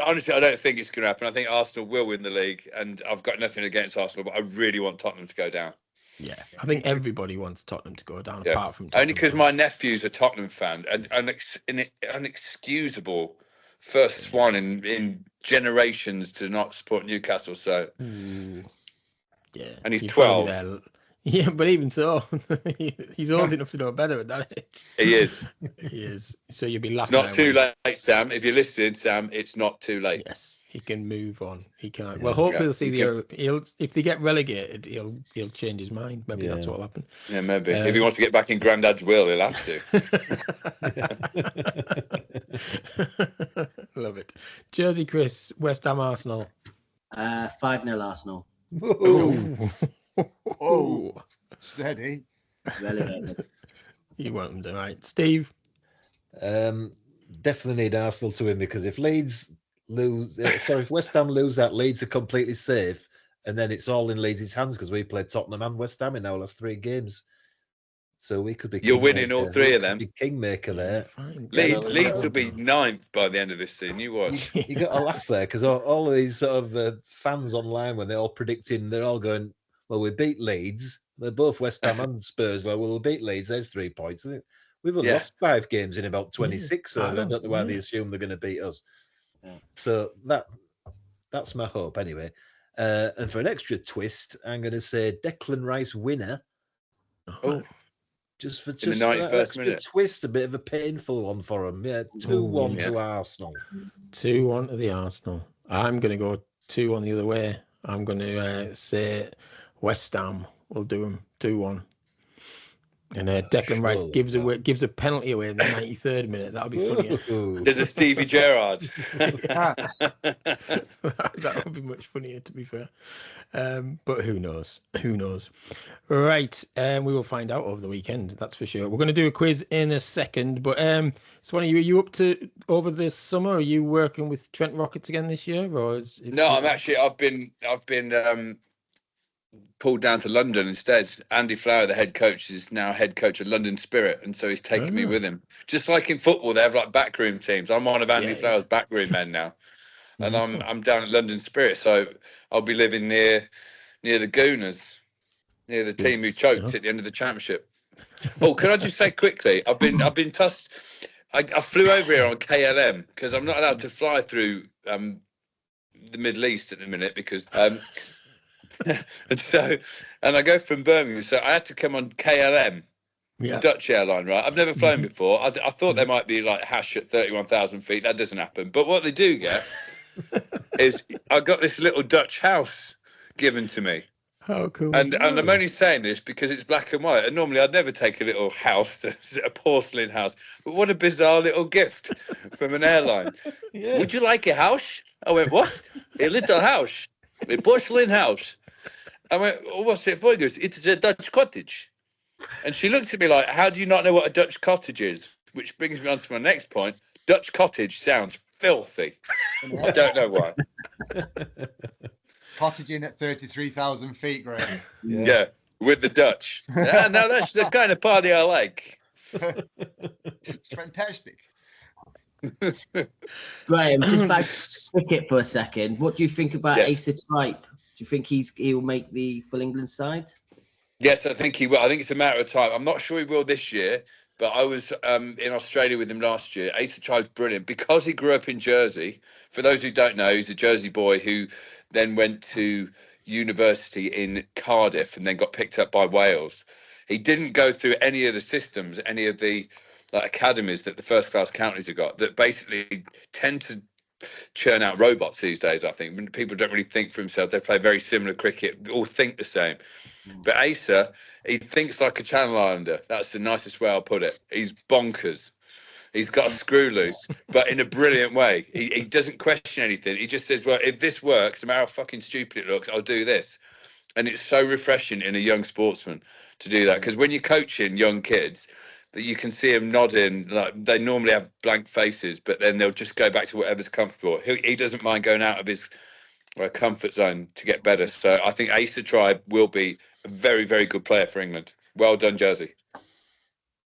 Honestly, I don't think it's going to happen. I think Arsenal will win the league, and I've got nothing against Arsenal, but I really want Tottenham to go down. Yeah, I think everybody wants Tottenham to go down, apart from Tottenham. Only because my nephew's a Tottenham fan, and an inexcusable first Swan in generations to not support Newcastle. So, yeah, and he's 12. Yeah, but even so, he's old enough to know better at that age. He is. He is. So you'll be laughing. It's not too late, Sam. If you're listening, Sam, it's not too late. Yes, he can move on. He can. Well, hopefully he'll see he'll if they get relegated, he'll change his mind. Maybe that's what'll happen. Yeah, maybe. If he wants to get back in Grandad's will, he'll have to. Love it. Jersey Chris, West Ham Arsenal. 5-0 Arsenal. Oh, steady. You want them to, right? Steve? Definitely need Arsenal to win because if Leeds lose, if West Ham lose that, Leeds are completely safe, and then it's all in Leeds' hands because we played Tottenham and West Ham in our last 3 games. So we could be. You're winning all 3 of them. Kingmaker there. Leeds will be 9th by the end of this season. You watch. You got to laugh there because all of these sort of fans online, when they're all predicting, they're all going, well, we beat Leeds. They're both West Ham and Spurs. Well, we'll beat Leeds. There's 3 points. We've lost 5 games in about 26. So I don't know why they assume they're going to beat us. Yeah. So that's my hope anyway. And for an extra twist, I'm going to say Declan Rice winner. Oh. Just for the 91st minute. Twist, a bit of a painful one for him. Yeah, 2-1 to Arsenal. 2-1 to the Arsenal. I'm going to go 2 on the other way. I'm going to say West Ham will do them 2-1. And Declan Rice gives a penalty away in the 93rd minute. That'll be funny. There's a Stevie Gerrard. That would be much funnier, to be fair. But who knows? Who knows? Right. We will find out over the weekend. That's for sure. We're going to do a quiz in a second. But Swanny, are you up to over this summer? Are you working with Trent Rockets again this year, or No, I've been pulled down to London instead. Andy Flower, the head coach, is now head coach of London Spirit, and so he's taken me with him. Just like in football, they have like backroom teams. I'm one of Andy Flower's backroom men now, and I'm down at London Spirit, so I'll be living near the Gooners, near the team who choked at the end of the championship. Oh, can I just say quickly? I've been tossed. I flew over here on KLM because I'm not allowed to fly through the Middle East at the minute because. And I go from Birmingham, so I had to come on KLM, the Dutch airline, right? I've never flown before. I thought there might be like hash at 31,000 feet. That doesn't happen. But what they do get is I got this little Dutch house given to me. Oh, cool. And I'm only saying this because it's black and white. And normally I'd never take a little house, a porcelain house. But what a bizarre little gift from an airline. Yeah. Would you like a house? I went, what? A little house? A porcelain house? I went, well, what's it for? He goes, it's a Dutch cottage. And she looked at me like, how do you not know what a Dutch cottage is? Which brings me on to my next point. Dutch cottage sounds filthy. I don't know why. Cottaging at 33,000 feet, Graeme. Yeah, with the Dutch. No, that's the kind of party I like. It's fantastic. Graeme, just back to cricket for a second. What do you think about Asa Tripe? Do you think he'll make the full England side? Yes, I think he will. I think it's a matter of time. I'm not sure he will this year, but I was in Australia with him last year. Asa Tripe's brilliant because he grew up in Jersey. For those who don't know, he's a Jersey boy who then went to university in Cardiff and then got picked up by Wales. He didn't go through any of the systems, any of the academies that the first class counties have got that basically tend to churn out robots these days. I think people don't really think for themselves. They play very similar cricket, all think the same. But Asa, he thinks like a Channel Islander. That's the nicest way I'll put it. He's bonkers. He's got a screw loose, but in a brilliant way. He doesn't question anything. He just says, well, if this works, no matter how fucking stupid it looks, I'll do this. And it's so refreshing in a young sportsman to do that. Because when you're coaching young kids, that you can see them nodding, like they normally have blank faces, but then they'll just go back to whatever's comfortable. He doesn't mind going out of his comfort zone to get better. So I think Asa Tribe will be a very, very good player for England. Well done, Jersey.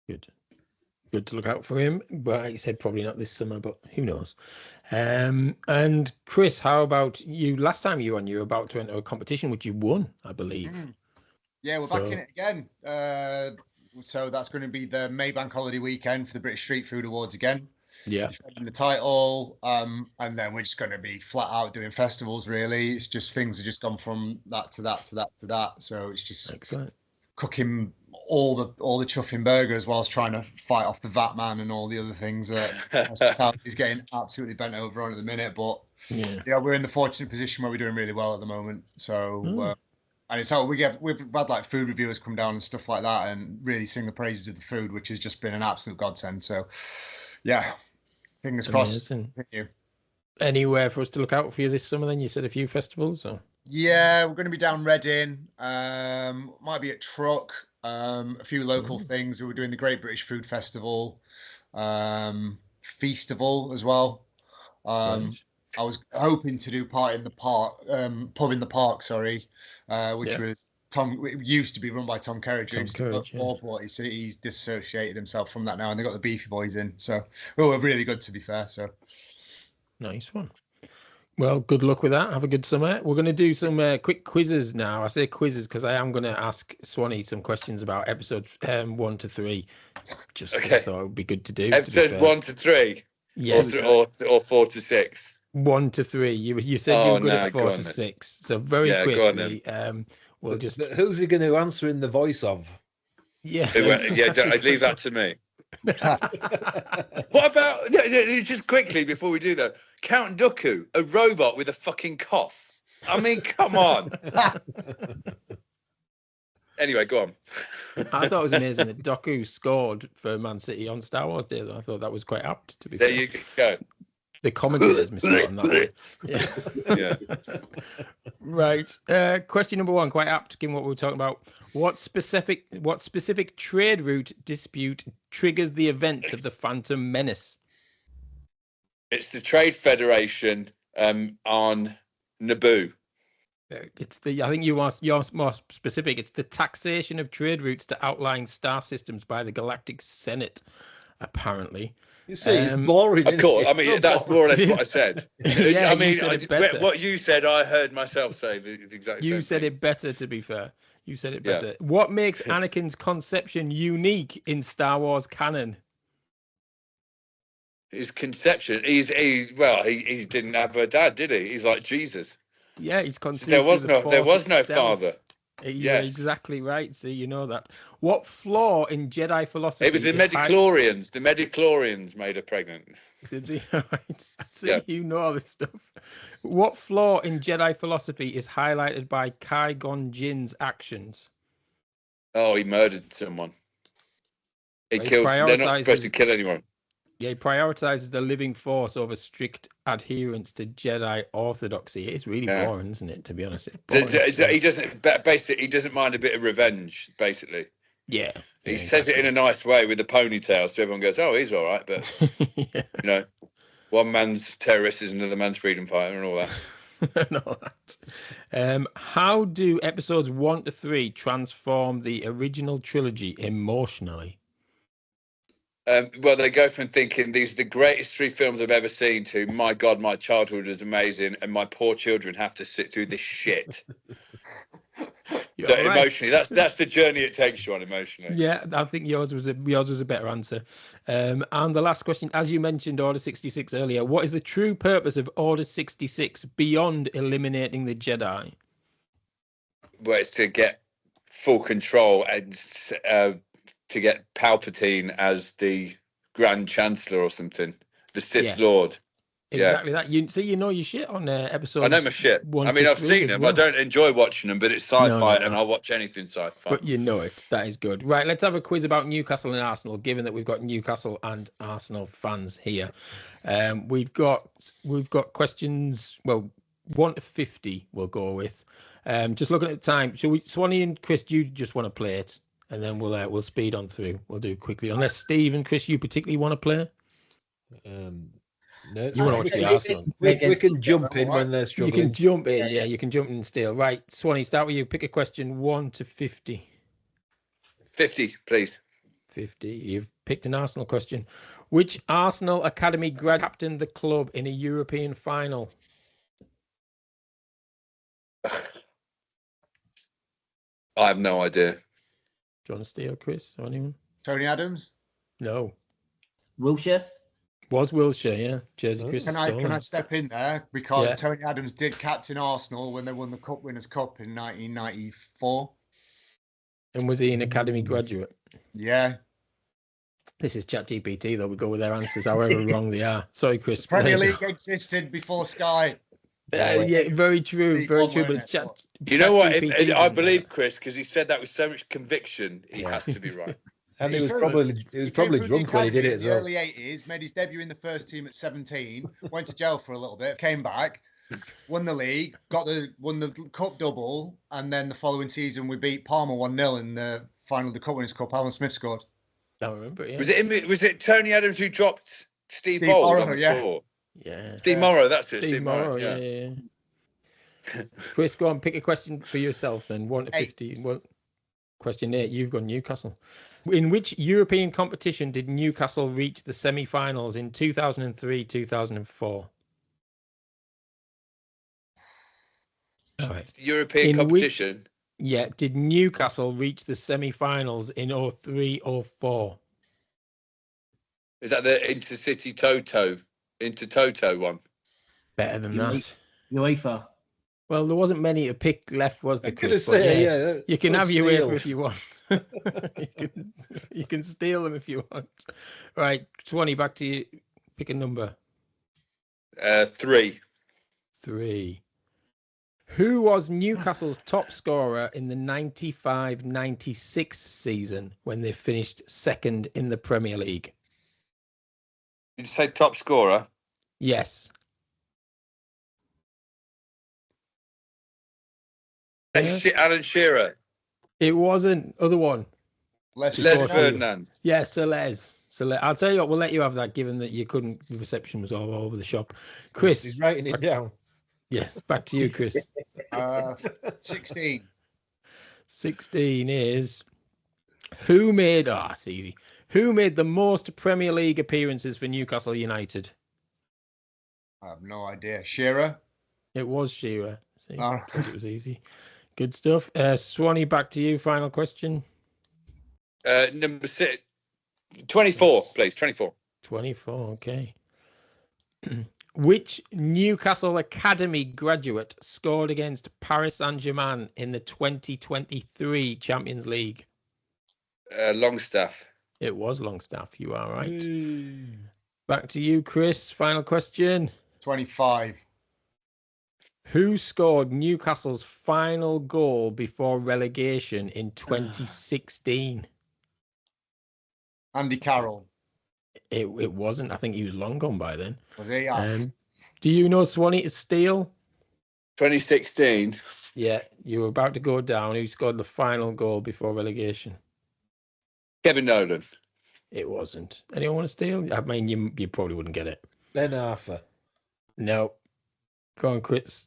Good to look out for him. But like you said, probably not this summer, but who knows? And Chris, how about you? Last time you were on, you were about to enter a competition, which you won, I believe. Yeah, we're back in it again. So that's going to be the Maybank holiday weekend for the British Street Food Awards again. Yeah. Defending the title. And then we're just going to be flat out doing festivals, really. It's just things have just gone from that to that to that to that. So it's just cooking all the chuffing burgers whilst trying to fight off the VAT man and all the other things that he's getting absolutely bent over on at the minute. But yeah, we're in the fortunate position where we're doing really well at the moment. So and it's how we've had like food reviewers come down and stuff like that and really sing the praises of the food, which has just been an absolute godsend. So yeah, fingers crossed. Thank you. Anywhere for us to look out for you this summer then? You said a few festivals, or? Yeah, we're going to be down Reading, might be at Truck, a few local things. We were doing the Great British Food Festival, Feastival as well. I was hoping to do part in the park, pub in the park, which was it used to be run by Tom Kerridge, but he's disassociated himself from that now, and they got the Beefy Boys in. So we're really good, to be fair. So nice one. Well, good luck with that. Have a good summer. We're going to do some quick quizzes now. I say quizzes because I am going to ask Swanny some questions about episodes 1 to 3. Just I thought it would be good to do. Episodes 1 to 3? Yes. Or 4 to 6? 1 to 3. You said you were good at 4 to 6. So very quickly, we'll just... Who's he going to answer in the voice of? Yeah. I'd leave that to me. What about just quickly before we do that? Count Dooku, a robot with a fucking cough. I mean, come on. Anyway, go on. I thought it was amazing that Dooku scored for Man City on Star Wars Day. I thought that was quite apt, to be fair. There you go. The commentators missed out on that one. Yeah. Right. Question number 1, quite apt, given what we were talking about. What specific trade route dispute triggers the events of the Phantom Menace? It's the Trade Federation on Naboo. I think you're more specific. It's the taxation of trade routes to outlying star systems by the Galactic Senate, apparently. You see, it's boring. Of course, I mean that's more or less what I said. Yeah, I mean, what you said, I heard myself say the exact same You said thing. it better, to be fair. You said it better. Yeah. What makes Anakin's conception unique in Star Wars canon? His conception. He didn't have a dad, did he? He's like Jesus. Yeah, he's conceived. There was no father. You're exactly right. See, you know that. What flaw in Jedi philosophy? It was the midichlorians. The midichlorians made her pregnant. Did they? See, you know all this stuff. What flaw in Jedi philosophy is highlighted by Qui-Gon Jinn's actions? Oh, he murdered someone. They're not supposed to kill anyone. Yeah, he prioritizes the living force over strict adherence to Jedi orthodoxy. It's really boring, isn't it? To be honest, he doesn't mind a bit of revenge. Basically, yeah. He says it in a nice way with a ponytail, so everyone goes, "Oh, he's all right." But you know, one man's terrorist is another man's freedom fighter, and all that. And all that. How do episodes 1 to 3 transform the original trilogy emotionally? Well, they go from thinking these are the greatest 3 films I've ever seen to, my God, my childhood is amazing, and my poor children have to sit through this shit. So emotionally, that's the journey it takes you on emotionally. Yeah, I think yours was a better answer. And the last question, as you mentioned, Order 66 earlier, what is the true purpose of Order 66 beyond eliminating the Jedi? Well, it's to get full control and to get Palpatine as the Grand Chancellor or something, the Sith Lord. Exactly that. You know your shit on episodes. I know my shit. I mean, I've seen them. Well. I don't enjoy watching them, but it's sci-fi, and I'll watch anything sci-fi. But you know it. That is good. Right, let's have a quiz about Newcastle and Arsenal, given that we've got Newcastle and Arsenal fans here. We've got questions, 1 to 50 we'll go with. Just looking at the time, shall we, Swanny and Chris, do you just want to play it? And then we'll speed on through. We'll do it quickly. Unless Steve and Chris, you particularly want to play? No, you want to watch the Arsenal. We can jump in when they're struggling. You can jump in, yeah. You can jump in and steal. Right, Swanny, start with you. Pick a question 1 to 50. 50, please. 50. You've picked an Arsenal question. Which Arsenal Academy grad captained the club in a European final? I have no idea. Do you want to steal, Chris, or anyone? Tony Adams? No. Wilshere? Was Wilshere, yeah. Jersey Chris. Can I step in there? Because Tony Adams did captain Arsenal when they won the Cup Winners' Cup in 1994. And was he an Academy graduate? Yeah. This is ChatGPT, though. We go with their answers, however wrong they are. Sorry, Chris. The Premier League existed before Sky. Yeah, very true. Very true. But it's chat. You know what? I believe Chris, because he said that with so much conviction. He has to be right. And he was probably drunk when he did it as well. In the early 80s, made his debut in the first team at 17, went to jail for a little bit, came back, won the league, won the cup double, and then the following season we beat Parma 1-0 in the final of the Cup Winners' Cup. Alan Smith scored. I remember. Yeah. Was it Tony Adams who dropped Steve Bold on the floor? Yeah. Steve Morrow, that's it. Steve Morrow, yeah. Chris, go on, pick a question for yourself then. 1 to 50. Question 8, you've got Newcastle. In which European competition did Newcastle reach the semi-finals in 2003, 2004? All right. European competition? Did Newcastle reach the semi-finals in 03, 04? Is that the Intercity Toto one? Better than that. UEFA. Well, there wasn't many to pick left, was there, Chris? You can have your wafer if you want. you can steal them if you want. Right, Swanny, back to you. Pick a number. 3. 3. Who was Newcastle's top scorer in the 95-96 season when they finished second in the Premier League? Did you say top scorer? Yes. Alan Shearer. It wasn't. Other one. Les Ferdinand. Yes, Sir Les. I'll tell you what, we'll let you have that, given that you couldn't. The reception was all over the shop. Chris, he's writing it down. Yes, back to you, Chris. 16. 16 is who made? It's easy. Who made the most Premier League appearances for Newcastle United? I have no idea. Shearer. It was Shearer. See, I think it was easy. Good stuff. Swanny, back to you. Final question. Number 6. 24, please. 24. 24, okay. Which Newcastle Academy graduate scored against Paris Saint-Germain in the 2023 Champions League? Longstaff. It was Longstaff. You are right. Back to you, Chris. Final question. 25. Who scored Newcastle's final goal before relegation in 2016? Andy Carroll. It wasn't. I think he was long gone by then. Was he? Do you know Swanny to steal? 2016. Yeah, you were about to go down. Who scored the final goal before relegation? Kevin Nolan. It wasn't. Anyone want to steal? I mean, you probably wouldn't get it. Ben Arthur. No. Go on, Chris.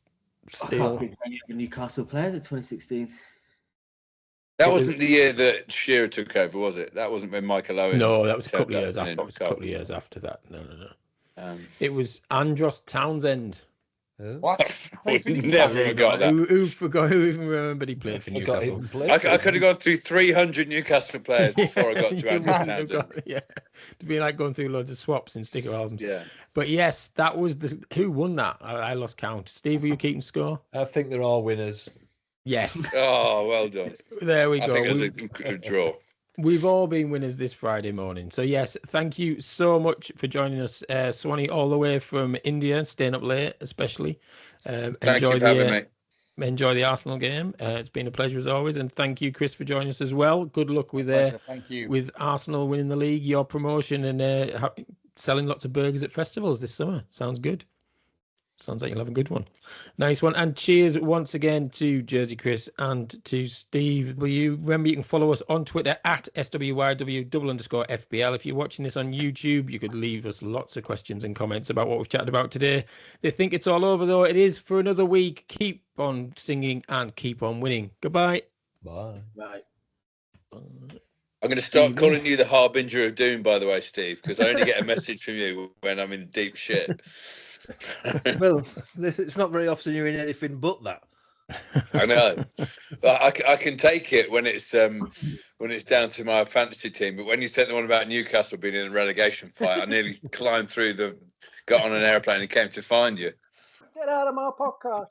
Steal. I can't think of any other Newcastle players at 2016. That wasn't the year that Shearer took over, was it? That wasn't when Michael Owen. No, that was a couple of years after. It was a couple of years after that. No. It was Andros Townsend. What? I never got that. Who forgot? Who even remembered he played for Newcastle? I could have gone through 300 Newcastle players before I got to Andros Townsend. To be like going through loads of swaps in sticker albums. Yeah. But yes, that was who won that? I lost count. Steve, were you keeping score? I think they're all winners. Yes. Oh, well done. There we go. I think it was a good draw. We've all been winners this Friday morning. So, yes, thank you so much for joining us, Swanny, all the way from India, staying up late, especially. Thank you for having me. Enjoy the Arsenal game. It's been a pleasure as always. And thank you, Chris, for joining us as well. Good luck with with Arsenal winning the league, your promotion, and selling lots of burgers at festivals this summer. Sounds good. Sounds like you'll have a good one. Nice one. And cheers once again to Jersey Chris and to Steve. Remember, you can follow us on Twitter at SWYW_FBL. If you're watching this on YouTube, you could leave us lots of questions and comments about what we've chatted about today. They think it's all over, though. It is for another week. Keep on singing and keep on winning. Goodbye. Bye. Bye. I'm going to start calling you the harbinger of doom, by the way, Steve, because I only get a message from you when I'm in deep shit. Well, it's not very often you're in anything but that. I know. I can take it when it's down to my fantasy team, but when you said the one about Newcastle being in a relegation fight, I nearly got on an airplane and came to find you. Get out of my podcast.